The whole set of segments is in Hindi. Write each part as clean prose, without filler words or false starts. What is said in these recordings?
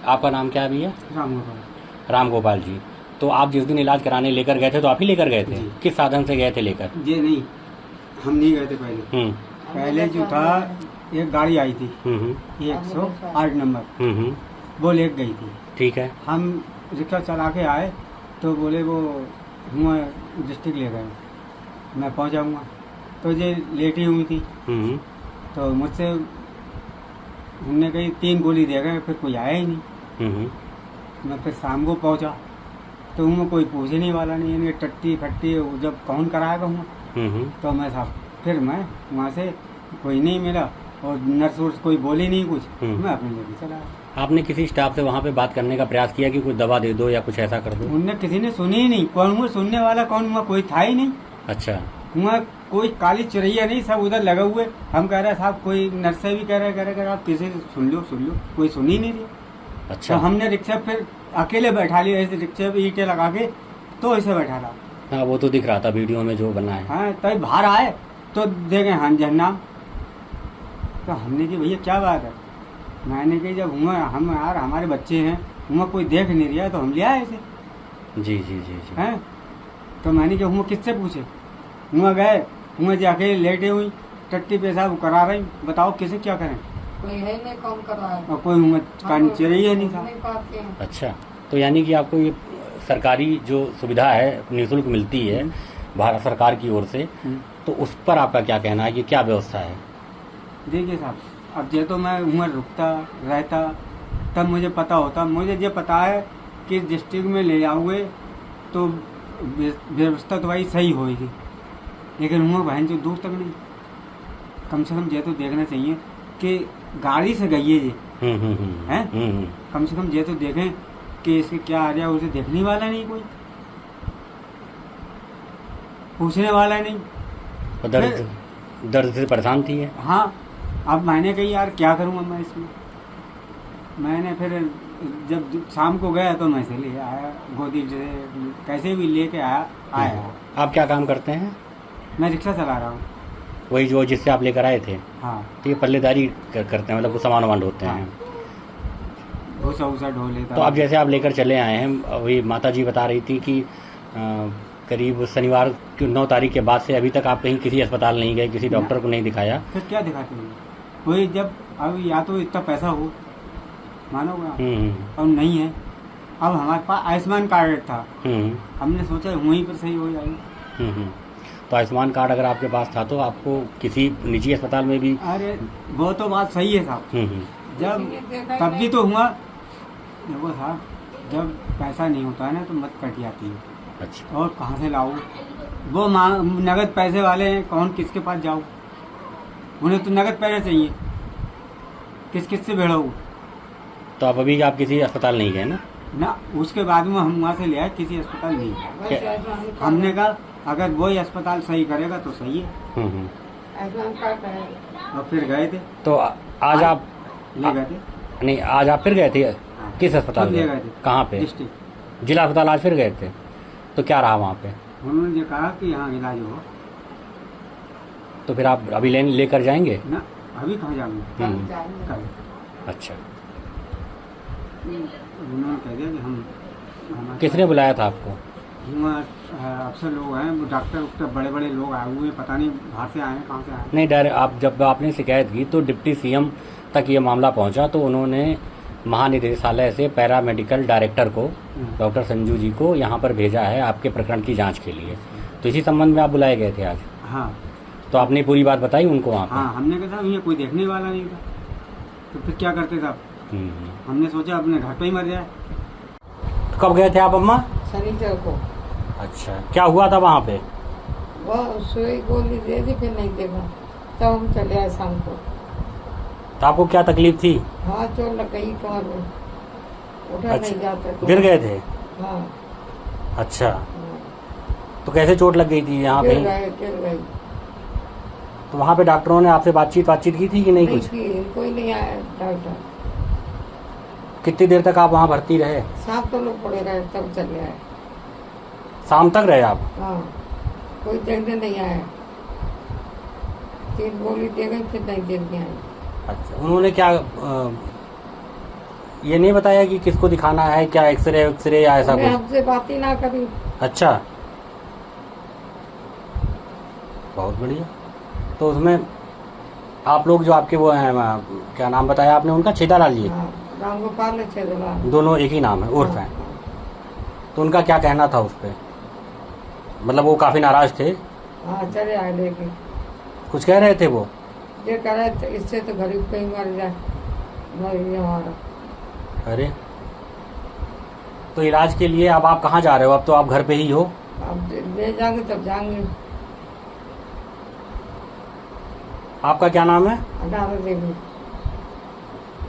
आपका नाम क्या है भैया? राम गोपाल। राम गोपाल जी। तो आप जिस दिन इलाज कराने लेकर गए थे तो आप ही लेकर गए थे? जी। किस साधन से गए थे लेकर? ये नहीं, हम नहीं गए थे पहले। पहले जो था एक गाड़ी आई थी 108 नंबर, वो लेके गई थी। ठीक है। हम रिक्शा चला के आए तो बोले वो हुआ डिस्ट्रिक्ट ले गए, मैं पहुंचाऊंगा। तो ये लेटी हुई थी तो मुझसे हमने कही 3 गोली दे गए, फिर कोई आया ही नहीं। मैं फिर शाम को पहुंचा तो उनमें कोई पूछने वाला नहीं, इनके टट्टी फट्टी जब कौन कराएगा हूँ। तो मैं साहब फिर मैं वहाँ से कोई नहीं मिला और नर्स वर्स कोई बोली नहीं कुछ, मैं अपनी जगह चला आया। आपने किसी स्टाफ से वहाँ पे बात करने का प्रयास किया कि कुछ दवा दे दो या कुछ ऐसा कर दो? उनने किसी ने सुनी ही नहीं। कौन हुआ सुनने वाला, कौन हुआ, कोई था ही नहीं। अच्छा। हुआ कोई काली चिड़ैया नहीं, सब उधर लगा हुए। हम कह रहे साहब, कोई नर्स भी कह रहे आप किसी से सुन लो, कोई सुन ही नहीं रही। अच्छा। तो हमने रिक्शा फिर अकेले बैठा लिया, ऐसे रिक्शे पे ईंटें लगा के तो ऐसे बैठा रहा। हाँ, वो तो दिख रहा था वीडियो में जो बना है। हाँ, तभी बाहर आए तो देखे हाँ जन्नाम। तो हमने कि भैया क्या बात है। मैंने कही जब हुआ हम यार हमारे बच्चे हैं, हुआ कोई देख नहीं रहा तो हम ले आए ऐसे। जी जी जी जी। हैं तो मैंने कहा हुआ किससे पूछे, हुआ गए, हुआ जाके लेटे हुई टट्टी पेशाब करा रही, बताओ किसे क्या करें। कोई है नहीं कौन करवाए और कोई हुआ कान चिड़ैया नहीं था। अच्छा, तो यानी कि आपको ये सरकारी जो सुविधा है निःशुल्क मिलती है भारत सरकार की ओर से, तो उस पर आपका क्या कहना है कि क्या व्यवस्था है? देखिए साहब, अब ये तो मैं उम्र रुकता रहता तब मुझे पता होता। मुझे ये पता है कि डिस्ट्रिक्ट में ले जाओगे तो व्यवस्था तो भाई सही होगी, लेकिन हुआ बहन जो दूर तक नहीं। कम से कम ये तो देखना चाहिए कि गाड़ी से गई है ये हैं, कम से कम ये तो देखें कि इसके क्या आ रहा है। उसे देखने वाला नहीं, कोई पूछने वाला नहीं। दर्द से परेशान थी है। हाँ, अब मैंने कही यार क्या करूँगा मैं इसमें। मैंने फिर जब शाम को गया तो मैं से ले आया, गोदी से कैसे भी लेके आया। आप क्या काम करते हैं? मैं रिक्शा चला रहा हूँ। वही जो जिससे आप लेकर आए थे? हाँ। तो ये पल्लेदारी करते हैं, मतलब कुछ सामान वामान ढोते हैं? भूसा वूसा ढो लेता। तो अब जैसे आप लेकर चले आए हैं, वही माता जी बता रही थी कि करीब शनिवार की 9 तारीख के बाद से अभी तक आप कहीं किसी अस्पताल नहीं गए, किसी डॉक्टर को नहीं दिखाया? फिर क्या दिखाते हैं वही, जब अब या तो इतना पैसा हो मानो और नहीं है। अब हमारे पास आयुष्मान कार्ड था, हमने सोचा वहीं पर सही हो जाएगी। तो आयुष्मान कार्ड अगर आपके पास था तो आपको किसी निजी अस्पताल में भी? अरे वो तो बात सही है साहब, जब तब भी तो हुआ। देखो साहब, जब पैसा नहीं होता है ना तो मत कट जाती है। अच्छा। और कहाँ से लाओ, वो नगद पैसे वाले हैं, कौन किसके पास जाओ, उन्हें तो नगद पैसे चाहिए, किस से भिड़ो। तो आप अभी आप किसी अस्पताल नहीं गए ना? ना, उसके बाद में हम वहाँ से ले आए, किसी अस्पताल नहीं। हमने कहा अगर वही अस्पताल सही करेगा तो सही है। और फिर गए थे। तो आज आप ले गए थे? नहीं, आज आप फिर गए थे? किस अस्पताल ले गए थे? कहाँ पे? डिस्ट्रिक्ट जिला अस्पताल आज फिर गए थे? तो क्या रहा वहाँ पे? उन्होंने ये कहा कि यहाँ इलाज हो। तो फिर आप अभी लेकर जाएंगे ना? अभी कहाँ जाऊँगा, कल। अच्छा। उन्होंने कह दिया कि हम। किसने बुलाया था आपको? अफसर लोग हैं, वो डॉक्टर बड़े बड़े लोग आए हुए, पता नहीं बाहर से आए हैं, कहाँ से आए हैं। नहीं, डायरेक्ट आप जब आपने शिकायत की तो डिप्टी सीएम तक ये मामला पहुंचा, तो उन्होंने महानिदेशालय से पैरामेडिकल डायरेक्टर को, डॉक्टर संजू जी को यहाँ पर भेजा है आपके प्रकरण की जांच के लिए। तो इसी संबंध में आप बुलाए गए थे आज? हाँ। तो आपने पूरी बात बताई उनको वहाँ पर? हाँ, हमने कहा साहब यहाँ कोई देखने वाला नहीं था, तो फिर क्या करते साहब। हमने सोचा अपने घर पे ही मर जाए। तो कब गए थे आप अम्मा? शनिवार को। अच्छा, क्या हुआ था वहाँ पे? वो सुई गोली दे दी, फिर नहीं देखा, तब हम चले आए शाम को। तो आपको क्या तकलीफ थी? हाँ, चोट लग गई कमर में, उठा नहीं जाता। गिर गए थे? हाँ। अच्छा, तो कैसे चोट लग गई थी यहाँ पे? गिर गई। तो वहाँ पे डॉक्टरों ने आपसे बातचीत की थी कि नहीं कुछ? कोई नहीं आया डॉक्टर। कितनी देर तक आप वहाँ भर्ती रहे? शाम तो लोग पड़े रहे, तब चले आए। शाम तक रहे आप? हाँ, कोई देखने नहीं आया। 3 गोली दे गई, फिर नहीं देखने आए। अच्छा, उन्होंने क्या ये नहीं बताया कि किसको दिखाना है, क्या एक्सरे या ऐसा उन्हें कुछ? हमसे बात ही ना करी। अच्छा, बहुत बढ़िया। तो उसमें आप लोग जो आपके वो हैं, क्या नाम बताया आपने उनका? छेदालाल जी। हाँ, राम गोपाल है, छेदलाल। दोनों एक ही नाम है, उर्फ है। तो उनका क्या कहना था उस पर? मतलब वो काफी नाराज थे? हाँ, चले आए लेके। कुछ कह रहे थे वो? ये कह रहे थे इससे तो गरीब पे ही मर जाए, मर गया हमारा। अरे, तो इलाज के लिए अब आप कहाँ जा रहे हो? अब तो आप घर पे ही हो। अब ले जाएंगे तब जाएंगे। आपका क्या नाम है? अनारा देवी।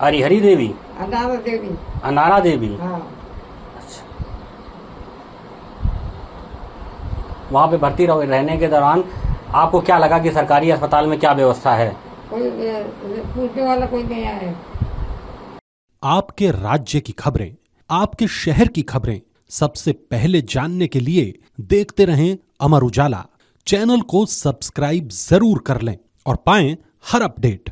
हरिहरी देवी? अनारा देवी। अनारा देवी। हाँ। अच्छा। वहाँ पे भर्ती रहने के दौरान आपको क्या लगा कि सरकारी अस्पताल में क्या व्यवस्था है? कोई पूछने वाला कोई नहीं आया। आपके राज्य की खबरें, आपके शहर की खबरें सबसे पहले जानने के लिए देखते रहें अमर उजाला। चैनल को सब्सक्राइब जरूर कर लें और पाएं हर अपडेट।